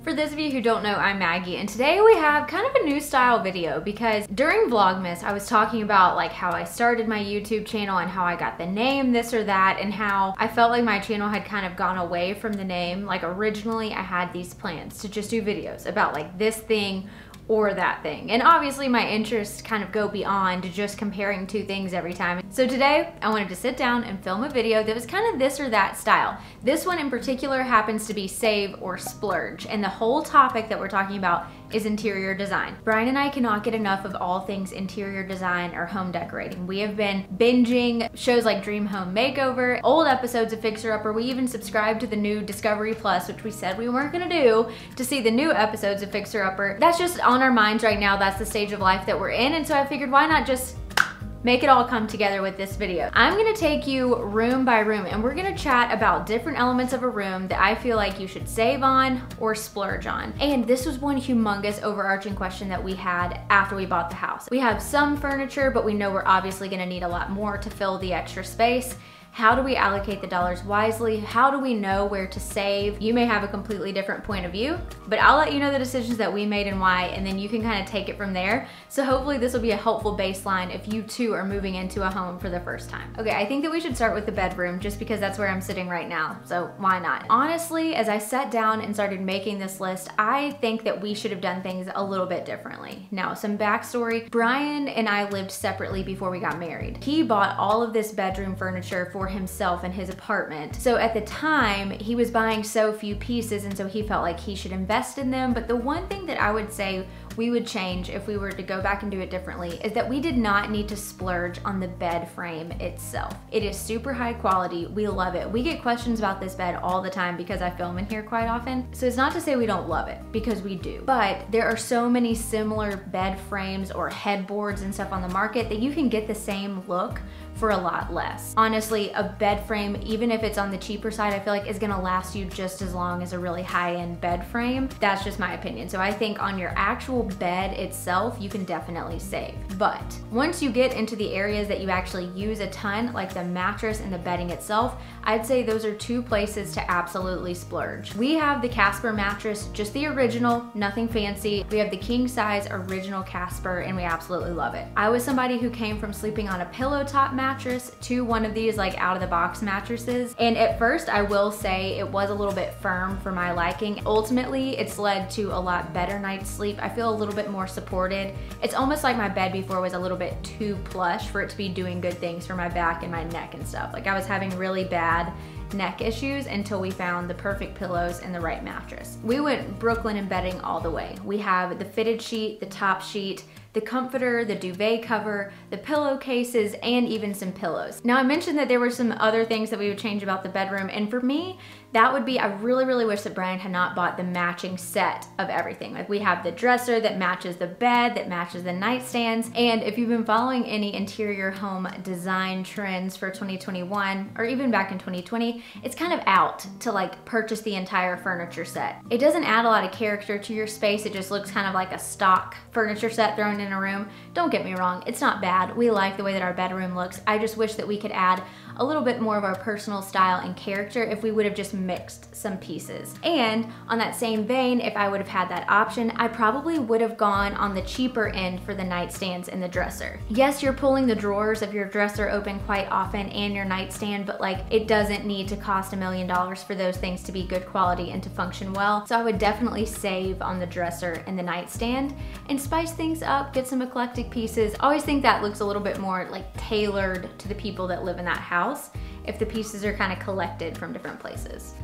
For those of you who don't know, I'm Maggie, and today we have kind of a new style video because during Vlogmas, I was talking about like how I started my YouTube channel and how I got the name this or that, and how I felt like my channel had kind of gone away from the name. Like originally I had these plans to just do videos about like this thing or that thing. And obviously my interests kind of go beyond just comparing two things every time. So today I wanted to sit down and film a video that was kind of this or that style. This one in particular happens to be save or splurge. And the whole topic that we're talking about is interior design. Brian and I cannot get enough of all things interior design or home decorating. We have been binging shows like Dream Home Makeover, old episodes of Fixer Upper. We even subscribed to the new Discovery Plus, which we said we weren't gonna do, to see the new episodes of Fixer Upper. That's just on our minds right now. That's the stage of life that we're in. And so I figured, why not just make it all come together with this video. I'm gonna take you room by room and we're gonna chat about different elements of a room that I feel like you should save on or splurge on. And this was one humongous overarching question that we had after we bought the house. We have some furniture, but we know we're obviously gonna need a lot more to fill the extra space. How do we allocate the dollars wisely? How do we know where to save? You may have a completely different point of view, but I'll let you know the decisions that we made and why, and then you can kind of take it from there. So hopefully this will be a helpful baseline if you too are moving into a home for the first time. Okay, I think that we should start with the bedroom just because that's where I'm sitting right now, so why not? Honestly, as I sat down and started making this list, I think that we should have done things a little bit differently. Now, some backstory. Brian and I lived separately before we got married. He bought all of this bedroom furniture for himself in his apartment. So at the time, he was buying so few pieces, and so he felt like he should invest in them. But the one thing that I would say we would change if we were to go back and do it differently is that we did not need to splurge on the bed frame itself. It is super high quality. We love it. We get questions about this bed all the time because I film in here quite often. So it's not to say we don't love it, because we do. But there are so many similar bed frames or headboards and stuff on the market that you can get the same look for a lot less. Honestly, a bed frame, even if it's on the cheaper side, I feel like is gonna last you just as long as a really high-end bed frame. That's just my opinion. So I think on your actual bed itself, you can definitely save. But once you get into the areas that you actually use a ton, like the mattress and the bedding itself, I'd say those are two places to absolutely splurge. We have the Casper mattress, just the original, nothing fancy. We have the king size original Casper, and we absolutely love it. I was somebody who came from sleeping on a pillow top mattress to one of these like out of the box mattresses. And at first, I will say it was a little bit firm for my liking. Ultimately, it's led to a lot better night's sleep. I feel a little bit more supported. It's almost like my bed before was a little bit too plush for it to be doing good things for my back and my neck and stuff. Like I was having really bad neck issues until we found the perfect pillows and the right mattress. We went Brooklyn and bedding all the way. We have the fitted sheet, the top sheet, the comforter, the duvet cover, the pillowcases, and even some pillows. Now I mentioned that there were some other things that we would change about the bedroom, and for me, that would be, I really wish that Brian had not bought the matching set of everything. Like we have the dresser that matches the bed, that matches the nightstands, and if you've been following any interior home design trends for 2021, or even back in 2020, it's kind of out to like purchase the entire furniture set. It doesn't add a lot of character to your space, it just looks kind of like a stock furniture set thrown in a room. Don't get me wrong, it's not bad. We like the way that our bedroom looks. I just wish that we could add a little bit more of our personal style and character if we would have just mixed some pieces. And on that same vein, if I would have had that option, I probably would have gone on the cheaper end for the nightstands and the dresser. Yes, you're pulling the drawers of your dresser open quite often and your nightstand, but like it doesn't need to cost $1 million for those things to be good quality and to function well. So I would definitely save on the dresser and the nightstand and spice things up, get some eclectic pieces. I always think that looks a little bit more like tailored to the people that live in that house if the pieces are kind of collected from different places.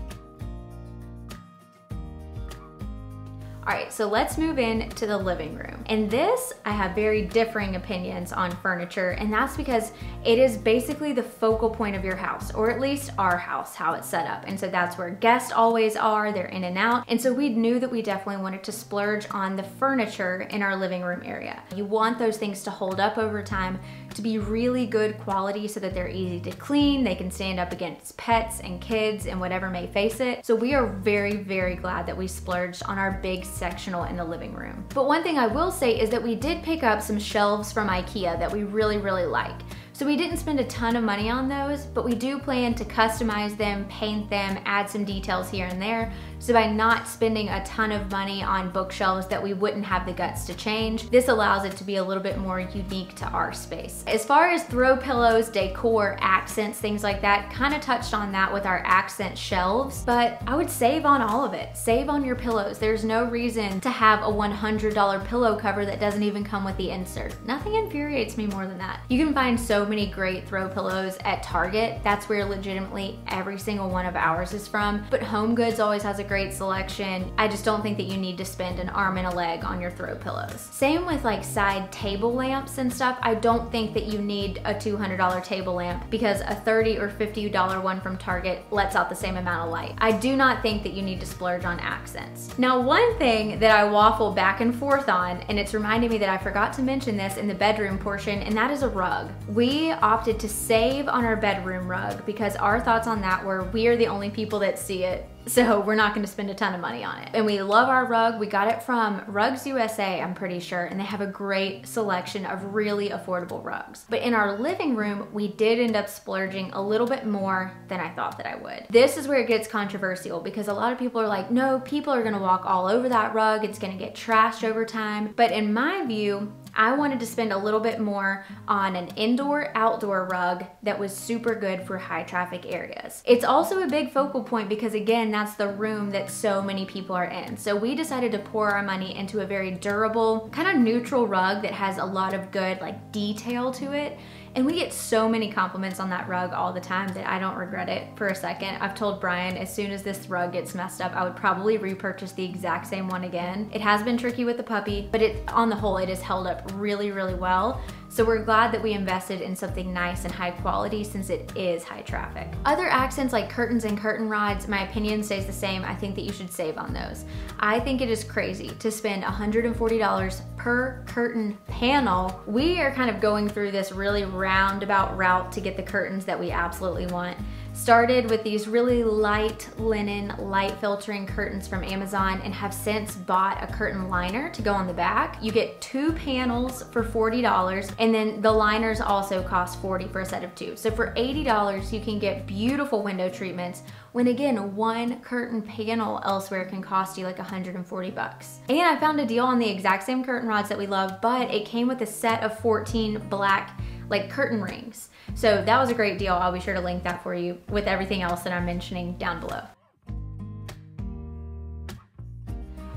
All right, so let's move into the living room. And this, I have very differing opinions on furniture, and that's because it is basically the focal point of your house, or at least our house, how it's set up. And so that's where guests always are, they're in and out. And so we knew that we definitely wanted to splurge on the furniture in our living room area. You want those things to hold up over time, to be really good quality so that they're easy to clean, they can stand up against pets and kids and whatever may face it. So we are very glad that we splurged on our big sectional in the living room. But one thing I will say is that we did pick up some shelves from IKEA that we really like. So we didn't spend a ton of money on those, but we do plan to customize them, paint them, add some details here and there. So by not spending a ton of money on bookshelves that we wouldn't have the guts to change, this allows it to be a little bit more unique to our space. As far as throw pillows, decor, accents, things like that, kind of touched on that with our accent shelves, but I would save on all of it. Save on your pillows. There's no reason to have a $100 pillow cover that doesn't even come with the insert. Nothing infuriates me more than that. You can find so many great throw pillows at Target. That's where legitimately every single one of ours is from, but Home Goods always has a great selection. I just don't think that you need to spend an arm and a leg on your throw pillows. Same with like side table lamps and stuff. I don't think that you need a $200 table lamp because a $30 or $50 one from Target lets out the same amount of light. I do not think that you need to splurge on accents. Now, one thing that I waffle back and forth on, and it's reminding me that I forgot to mention this in the bedroom portion, and that is a rug. We opted to save on our bedroom rug because our thoughts on that were we are the only people that see it, so we're not going to spend a ton of money on it. And we love our rug. We got it from Rugs USA, I'm pretty sure, and they have a great selection of really affordable rugs. But in our living room, we did end up splurging a little bit more than I thought that I would. This is where it gets controversial because a lot of people are like, no, people are going to walk all over that rug. It's going to get trashed over time. But in my view, I wanted to spend a little bit more on an indoor-outdoor rug that was super good for high traffic areas. It's also a big focal point because again, that's the room that so many people are in. So we decided to pour our money into a very durable, kind of neutral rug that has a lot of good like detail to it. And we get so many compliments on that rug all the time that I don't regret it for a second. I've told Brian as soon as this rug gets messed up, I would probably repurchase the exact same one again. It has been tricky with the puppy, but on the whole, it has held up really, really well. So we're glad that we invested in something nice and high quality since it is high traffic. Other accents like curtains and curtain rods, my opinion stays the same. I think that you should save on those. I think it is crazy to spend $140 per curtain panel. We are kind of going through this really roundabout route to get the curtains that we absolutely want. Started with these really light linen, light filtering curtains from Amazon and have since bought a curtain liner to go on the back. You get 2 panels for $40 and then the liners also cost $40 for a set of 2. So for $80 you can get beautiful window treatments when again, one curtain panel elsewhere can cost you like 140 bucks. And I found a deal on the exact same curtain rods that we love, but it came with a set of 14 black like curtain rings. So that was a great deal. I'll be sure to link that for you with everything else that I'm mentioning down below.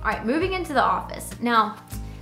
All right, moving into the office. Now,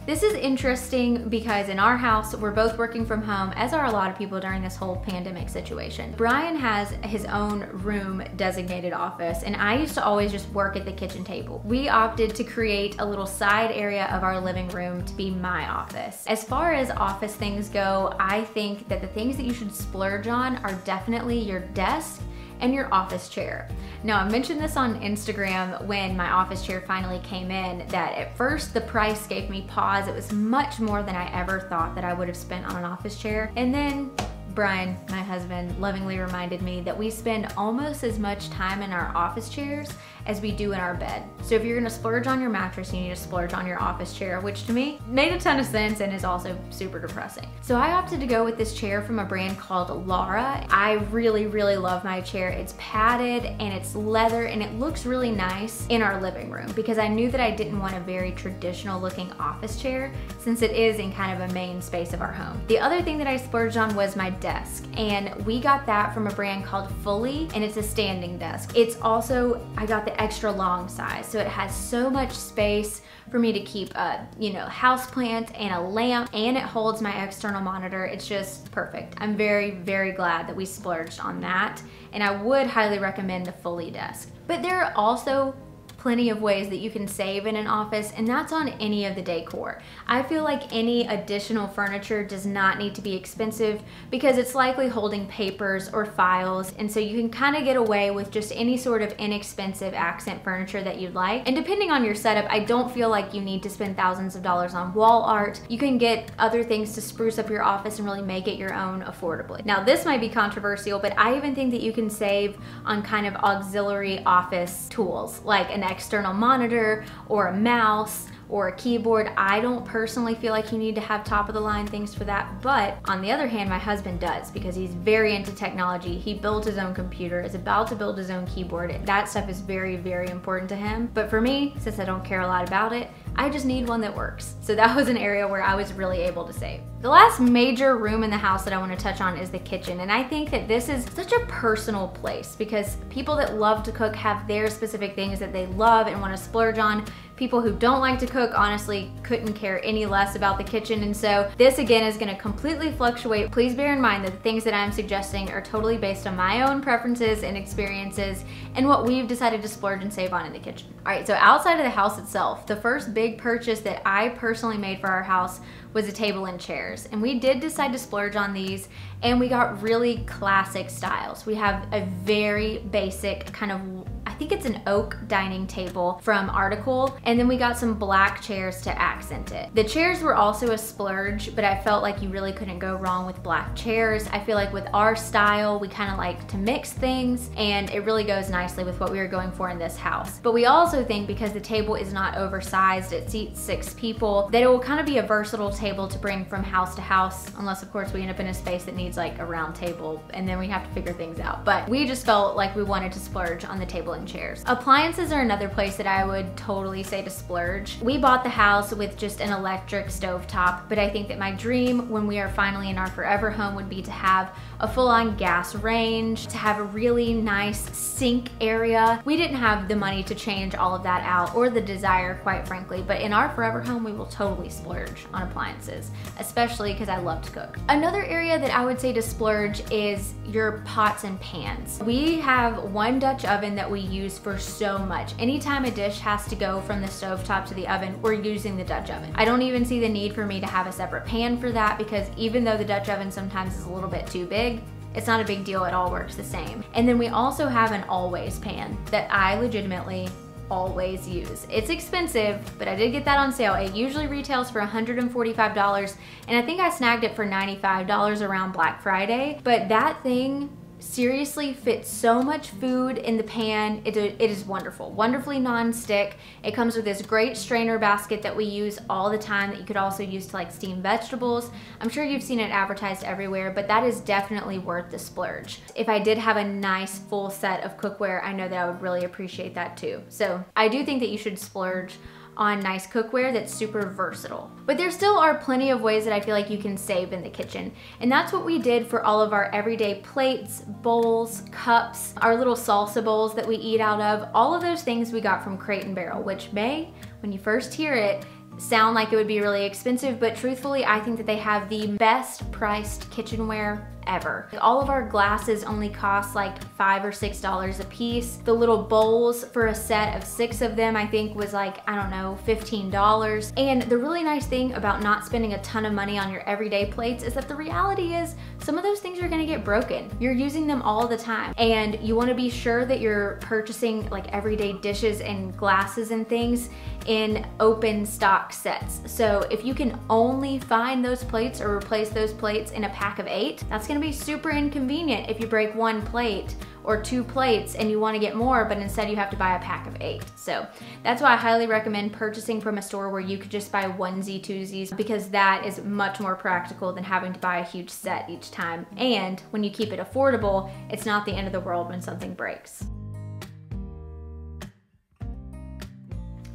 this is interesting because in our house, we're both working from home, as are a lot of people during this whole pandemic situation. Brian has his own room designated office, and I used to always just work at the kitchen table. We opted to create a little side area of our living room to be my office. As far as office things go, I think that the things that you should splurge on are definitely your desk and your office chair. Now, I mentioned this on Instagram when my office chair finally came in, that at first the price gave me pause. It was much more than I ever thought that I would have spent on an office chair. And then Brian, my husband, lovingly reminded me that we spend almost as much time in our office chairs as we do in our bed. So if you're gonna splurge on your mattress, you need to splurge on your office chair, which to me made a ton of sense and is also super depressing. So I opted to go with this chair from a brand called Laura. I really, really love my chair. It's padded and it's leather and it looks really nice in our living room because I knew that I didn't want a very traditional looking office chair since it is in kind of a main space of our home. The other thing that I splurged on was my desk, and we got that from a brand called Fully, and it's a standing desk. It's also, I got the extra long size, so it has so much space for me to keep a, house plant and a lamp, and it holds my external monitor. It's just perfect. I'm very, very glad that we splurged on that, and I would highly recommend the Fully desk. But there are also plenty of ways that you can save in an office, and that's on any of the decor. I feel like any additional furniture does not need to be expensive because it's likely holding papers or files, and so you can kind of get away with just any sort of inexpensive accent furniture that you'd like. And depending on your setup, I don't feel like you need to spend thousands of dollars on wall art. You can get other things to spruce up your office and really make it your own affordably. Now, this might be controversial, but I even think that you can save on kind of auxiliary office tools like an external monitor or a mouse or a keyboard. I don't personally feel like you need to have top of the line things for that, but on the other hand, my husband does because he's very into technology. He built his own computer, is about to build his own keyboard. That stuff is very, very important to him. But for me, since I don't care a lot about it, I just need one that works. So that was an area where I was really able to save. The last major room in the house that I want to touch on is the kitchen. And I think that this is such a personal place because people that love to cook have their specific things that they love and want to splurge on. People who don't like to cook honestly couldn't care any less about the kitchen. And so this again is going to completely fluctuate. Please bear in mind that the things that I'm suggesting are totally based on my own preferences and experiences and what we've decided to splurge and save on in the kitchen. All right, so outside of the house itself, the first big purchase that I personally made for our house was a table and chairs. And we did decide to splurge on these, and we got really classic styles. We have a very basic kind of, I think it's an oak dining table from Article, and then we got some black chairs to accent it. The chairs were also a splurge, but I felt like you really couldn't go wrong with black chairs. I feel like with our style, we kind of like to mix things, and it really goes nicely with what we were going for in this house. But we also think because the table is not oversized, it seats 6 people, that it will kind of be a versatile table to bring from house to house, unless of course we end up in a space that needs like a round table, and then we have to figure things out. But we just felt like we wanted to splurge on the table and chairs. Appliances are another place that I would totally say to splurge. We bought the house with just an electric stovetop, but I think that my dream when we are finally in our forever home would be to have a full-on gas range, to have a really nice sink area. We didn't have the money to change all of that out, or the desire, quite frankly, but in our forever home, we will totally splurge on appliances, especially because I love to cook. Another area that I would say to splurge is your pots and pans. We have one Dutch oven that we use for so much. Anytime a dish has to go from the stovetop to the oven, we're using the Dutch oven. I don't even see the need for me to have a separate pan for that, because even though the Dutch oven sometimes is a little bit too big, it's not a big deal, it all works the same. And then we also have an always pan that I legitimately always use. It's expensive, but I did get that on sale. It usually retails for $145, and I think I snagged it for $95 around Black Friday. But that thing seriously fits so much food in the pan. It is wonderful, wonderfully non-stick. It comes with this great strainer basket that we use all the time that you could also use to like steam vegetables. I'm sure you've seen it advertised everywhere, but that is definitely worth the splurge. If I did have a nice full set of cookware, I know that I would really appreciate that too. So I do think that you should splurge on nice cookware that's super versatile. But there still are plenty of ways that I feel like you can save in the kitchen. And that's what we did for all of our everyday plates, bowls, cups, our little salsa bowls that we eat out of. All of those things we got from Crate & Barrel, which may, when you first hear it, sound like it would be really expensive, but truthfully, I think that they have the best priced kitchenware ever. All of our glasses only cost like $5 or $6 a piece. The little bowls for a set of 6 of them, I think was like, I don't know, $15. And the really nice thing about not spending a ton of money on your everyday plates is that the reality is some of those things are gonna get broken. You're using them all the time, and you wanna be sure that you're purchasing like everyday dishes and glasses and things in open stock sets. So if you can only find those plates or replace those plates in a pack of 8, that's gonna be super inconvenient if you break 1 plate or 2 plates and you want to get more, but instead you have to buy a pack of 8. So that's why I highly recommend purchasing from a store where you could just buy onesie twosies, because that is much more practical than having to buy a huge set each time. And when you keep it affordable, it's not the end of the world when something breaks.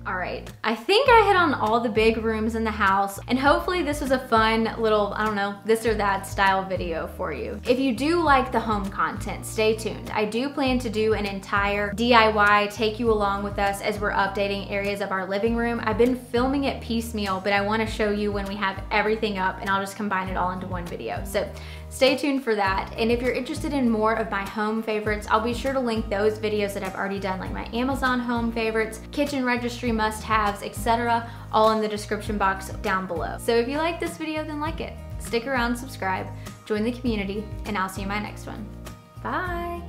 All right, I think I hit on all the big rooms in the house, and hopefully this was a fun little, I don't know, this or that style video for you. If you do like the home content, stay tuned. I do plan to do an entire DIY, take you along with us as we're updating areas of our living room. I've been filming it piecemeal, but I wanna show you when we have everything up, and I'll just combine it all into one video. So stay tuned for that. And if you're interested in more of my home favorites, I'll be sure to link those videos that I've already done, like my Amazon home favorites, kitchen registry must-haves, etc., all in the description box down below. So if you like this video, then like it. Stick around, subscribe, join the community, and I'll see you in my next one. Bye.